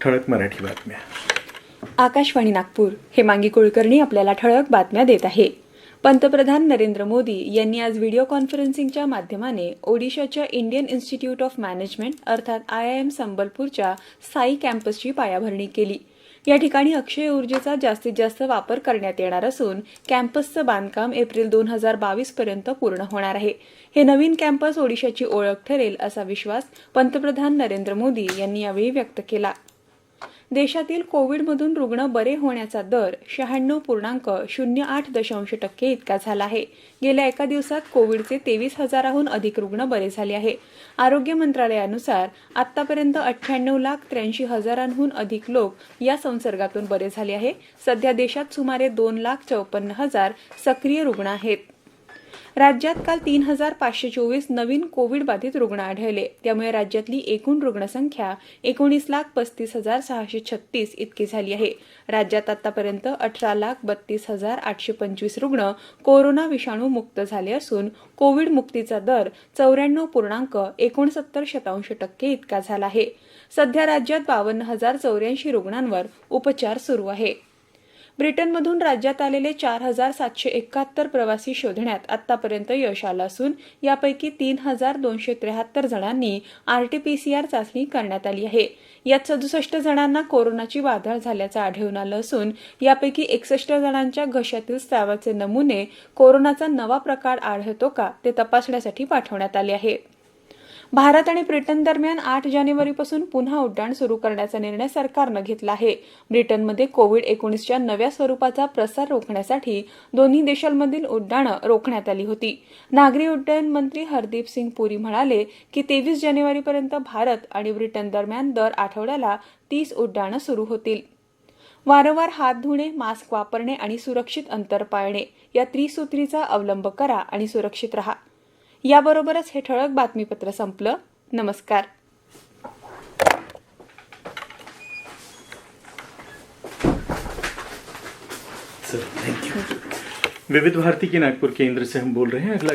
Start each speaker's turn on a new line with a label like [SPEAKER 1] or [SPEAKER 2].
[SPEAKER 1] ठळक मराठी बातम्या.
[SPEAKER 2] आकाशवाणी नागपूर. हेमांगी कुलकर्णी आपल्याला ठळक बातम्या देत आहे. पंतप्रधान नरेंद्र मोदी यांनी आज व्हिडिओ कॉन्फरन्सिंगच्या माध्यमाने ओडिशाच्या इंडियन इन्स्टिट्यूट ऑफ मॅनेजमेंट अर्थात IIM संबलपूरच्या साई कॅम्पसची पायाभरणी केली. या ठिकाणी अक्षय ऊर्जेचा जास्तीत जास्त वापर करण्यात येणार असून कॅम्पसचं बांधकाम एप्रिल 2022 पर्यंत पूर्ण होणार आहे. हे नवीन कॅम्पस ओडिशाची ओळख ठरेल असा विश्वास पंतप्रधान नरेंद्र मोदी यांनी यावेळी व्यक्त केला. देशातील कोविडमधून रुग्ण बरे होण्याचा दर 96.08% इतका झाला आहे. गेल्या एका दिवसात कोविडचे 23,000हून अधिक रुग्ण बरे झाले आहे. आरोग्य मंत्रालयानुसार आतापर्यंत 98,83,000हून अधिक लोक या संसर्गातून बरे झाले आहे. सध्या देशात सुमारे 2,54,000 सक्रिय रुग्ण आहेत. राज्यात काल 3,524 नवीन कोविड बाधित रुग्ण आढळले. त्यामुळे राज्यातली एकूण रुग्णसंख्या 19,35,636 इतकी झाली आहे. राज्यात आतापर्यंत 18,32,825 रुग्ण कोरोना विषाणू मुक्त झाले असून कोविड मुक्तीचा दर 94.69% इतका झाला आहे. सध्या राज्यात 52,084 रुग्णांवर उपचार सुरू आहे. ब्रिटनमधून राज्यात आलेले 4,771 प्रवासी शोधण्यात आतापर्यंत यश आलं असून यापैकी 3,273 जणांनी RT-PCR चाचणी करण्यात आली आहे. यात 67 जणांना कोरोनाची बाधा झाल्याचं आढळून आलं असून यापैकी 61 जणांच्या घशातील स्रावाचे नमुने कोरोनाचा नवा प्रकार आढळतो का ते तपासण्यासाठी पाठवण्यात आले आहे. भारत आणि ब्रिटन दरम्यान 8 जानेवारीपासून पुन्हा उड्डाण सुरू करण्याचा निर्णय सरकारनं घेतला आहे. ब्रिटनमध्ये कोविड-19च्या नव्या स्वरूपाचा प्रसार रोखण्यासाठी दोन्ही देशांमधील उड्डाणं रोखण्यात आली होती. नागरी उड्डयन मंत्री हरदीप सिंग पुरी म्हणाले की 23 जानेवारीपर्यंत भारत आणि ब्रिटन दरम्यान दर आठवड्याला 30 उड्डाणं सुरू होतील. वारंवार हात धुणे, मास्क वापरणे आणि सुरक्षित अंतर पाळणे या त्रिसूत्रीचा अवलंब करा आणि सुरक्षित रहा. याबरोबरच हे ठळक बातमीपत्र संपलं. नमस्कार.
[SPEAKER 1] Sir thank you. विविध भारती के नागपुर केंद्र से हम बोल रहे हैं. अगला